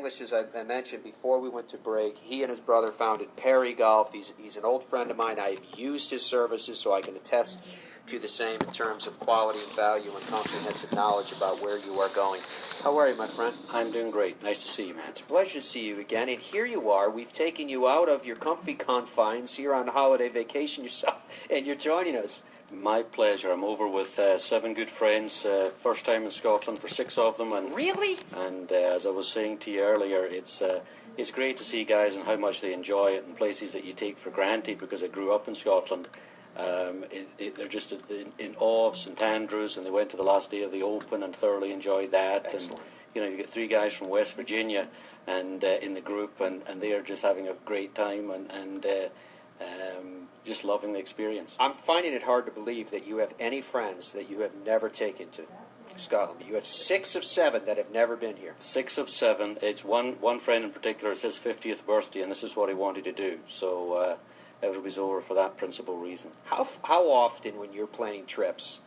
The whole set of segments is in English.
Dalgleish, as I mentioned before we went to break, he and his brother founded PerryGolf. He's an old friend of mine. I've used his services, so I can attest to the same in terms of quality and value and comprehensive knowledge about where you are going. How are you, my friend? I'm doing great. Nice to see you, man. It's a pleasure to see you again. And here you are. We've taken you out of your comfy confines here on holiday vacation yourself, and you're joining us. My pleasure. I'm over with 7 good friends. First time in Scotland for 6 of them. And really? And as I was saying to you earlier, it's great to see guys and how much they enjoy it, and places that you take for granted because I grew up in Scotland. They're just in awe of St Andrews, and they went to the last day of the Open and thoroughly enjoyed that. Excellent. And you get 3 guys from West Virginia and in the group, and they are just having a great time and just loving the experience. I'm finding it hard to believe that you have any friends that you have never taken to Scotland. You have 6 of 7 that have never been here. 6 of 7. It's one friend in particular. It's his 50th birthday, and this is what he wanted to do. So everybody's over for that principal reason. How often when you're planning trips,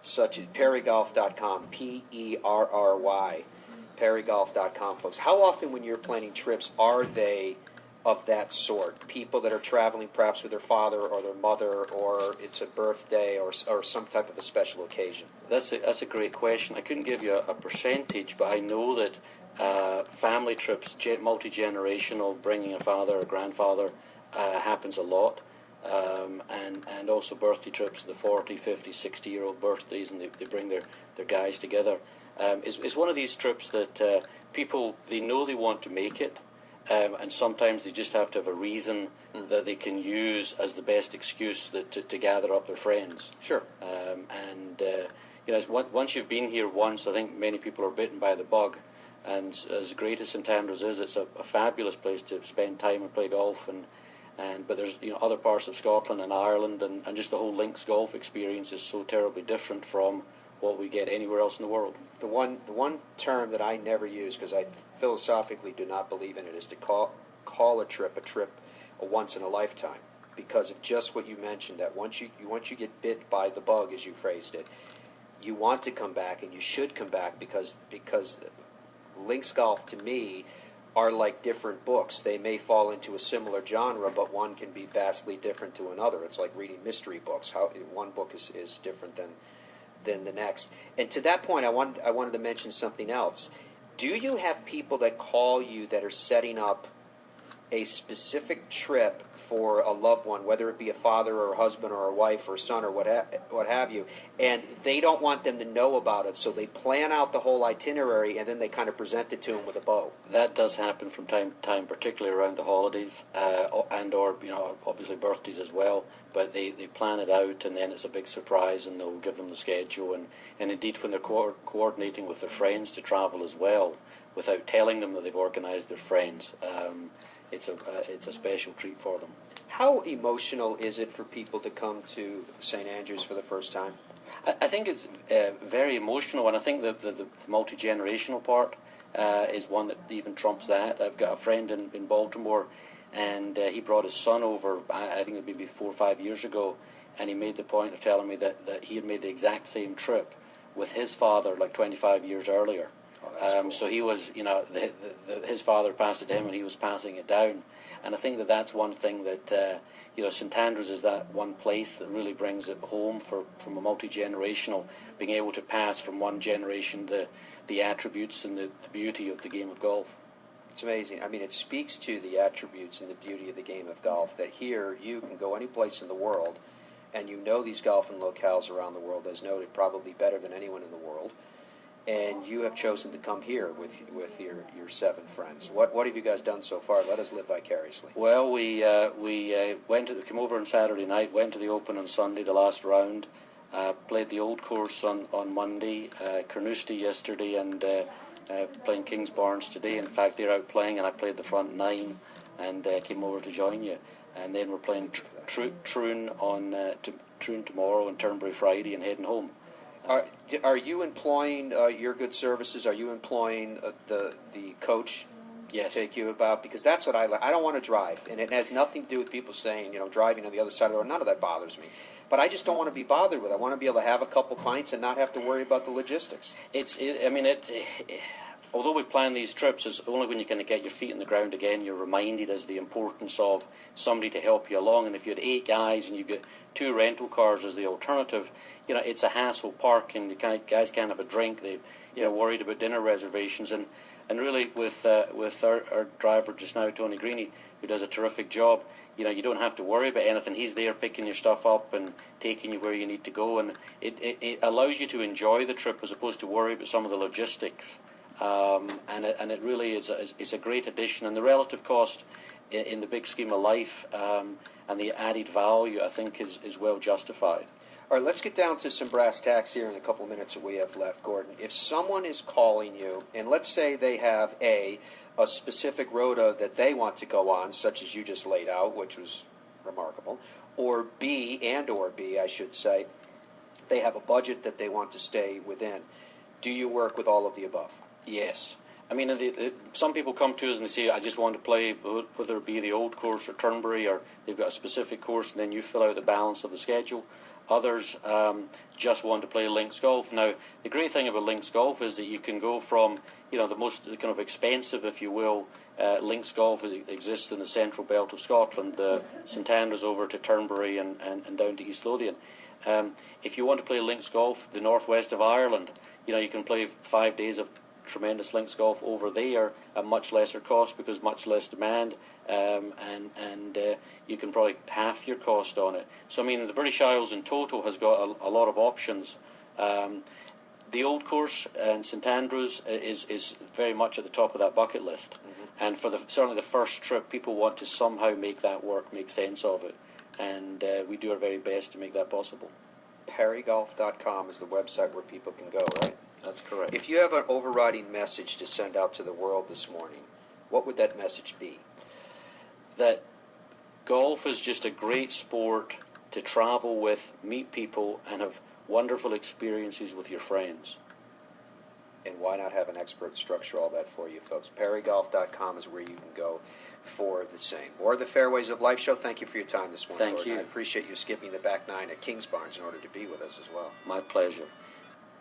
such as PerryGolf.com, Perry, PerryGolf.com, folks, how often when you're planning trips are they of that sort? People that are traveling perhaps with their father or their mother, or it's a birthday or some type of a special occasion? That's a great question. I couldn't give you a percentage, but I know that family trips, multi-generational, bringing a father or grandfather, happens a lot. And also birthday trips, the 40, 50, 60-year-old birthdays, and they bring their guys together. It's one of these trips that people, they know they want to make it, and sometimes they just have to have a reason that they can use as the best excuse to gather up their friends. Sure. Once you've been here once, I think many people are bitten by the bug. And as great as St Andrews is, it's a fabulous place to spend time and play golf. But there's other parts of Scotland and Ireland, and just the whole links golf experience is so terribly different from what we get anywhere else in the world. The one term that I never use, because I philosophically do not believe in it, is to call a trip a once in a lifetime, because of just what you mentioned, that once you get bit by the bug, as you phrased it, you want to come back, and you should come back, because links golf to me are like different books. They may fall into a similar genre, but one can be vastly different to another. It's like reading mystery books. How one book is different than the next. And to that point, I wanted to mention something else. Do you have people that call you that are setting up a specific trip for a loved one, whether it be a father or a husband or a wife or a son or what have you, and they don't want them to know about it, so they plan out the whole itinerary and then they kind of present it to them with a bow? That does happen from time to time, particularly around the holidays, and or obviously birthdays as well. But they plan it out, and then it's a big surprise, and they'll give them the schedule, and indeed when they're coordinating with their friends to travel as well, without telling them that they've organised their friends. It's a special treat for them. How emotional is it for people to come to St Andrews for the first time? I think it's very emotional, and I think the multi-generational part is one that even trumps that. I've got a friend in Baltimore, and he brought his son over, I think it would be 4 or 5 years ago, and he made the point of telling me that he had made the exact same trip with his father like 25 years earlier. Cool. So he was, his father passed it to him, and he was passing it down. And I think that's one thing that, St Andrews is that one place that really brings it home from a multi-generational, being able to pass from one generation the attributes and the beauty of the game of golf. It's amazing. I mean, it speaks to the attributes and the beauty of the game of golf, that here you can go any place in the world, and these golfing locales around the world, as noted, probably better than anyone in the world. And you have chosen to come here with your 7 friends. What have you guys done so far? Let us live vicariously. Well, we came over on Saturday night, went to the Open on Sunday, the last round, played the Old Course on Monday, Carnoustie yesterday, and playing Kingsbarns today. In fact, they're out playing, and I played the front 9 and came over to join you. And then we're playing Troon tomorrow and Turnberry Friday and heading home. Are you employing your good services? Are you employing the coach? Yes. To take you about? Because that's what I like. I don't want to drive, and it has nothing to do with people saying, driving on the other side of the road. None of that bothers me. But I just don't want to be bothered with it. I want to be able to have a couple pints and not have to worry about the logistics. although we plan these trips, it's only when you kind of get your feet in the ground again, you're reminded as the importance of somebody to help you along. And if you had 8 guys and you get 2 rental cars as the alternative, it's a hassle parking. The guys can't have a drink. They're worried about dinner reservations. And really, with our driver just now, Tony Greeny, who does a terrific job, you don't have to worry about anything. He's there picking your stuff up and taking you where you need to go, and it allows you to enjoy the trip as opposed to worry about some of the logistics. And it really is a great addition, and the relative cost in the big scheme of life and the added value, I think, is well justified. All right, let's get down to some brass tacks here in the couple minutes that we have left, Gordon. If someone is calling you, and let's say they have a specific rota that they want to go on, such as you just laid out, which was remarkable, or B, I should say, they have a budget that they want to stay within. Do you work with all of the above? Yes. I mean, some people come to us and they say, I just want to play, whether it be the old course or Turnberry, or they've got a specific course, and then you fill out the balance of the schedule. Others just want to play links golf. Now, the great thing about links golf is that you can go from, the most kind of expensive, if you will, links golf exists in the central belt of Scotland, St Andrews over to Turnberry and down to East Lothian. If you want to play links golf, the northwest of Ireland, you can play 5 days of tremendous links golf over there at much lesser cost because much less demand, and you can probably half your cost on it. So I mean, the British Isles in total has got a lot of options. The old course and St Andrews is very much at the top of that bucket list, and for certainly the first trip, people want to somehow make that work, make sense of it, and we do our very best to make that possible. PerryGolf.com is the website where people can go, right? That's correct. If you have an overriding message to send out to the world this morning, what would that message be? That golf is just a great sport to travel with, meet people, and have wonderful experiences with your friends. And why not have an expert structure all that for you, folks? PerryGolf.com is where you can go for the same. Or the Fairways of Life show. Thank you for your time this morning. Thank you. I appreciate you skipping the back 9 at Kings Barnes in order to be with us as well. My pleasure.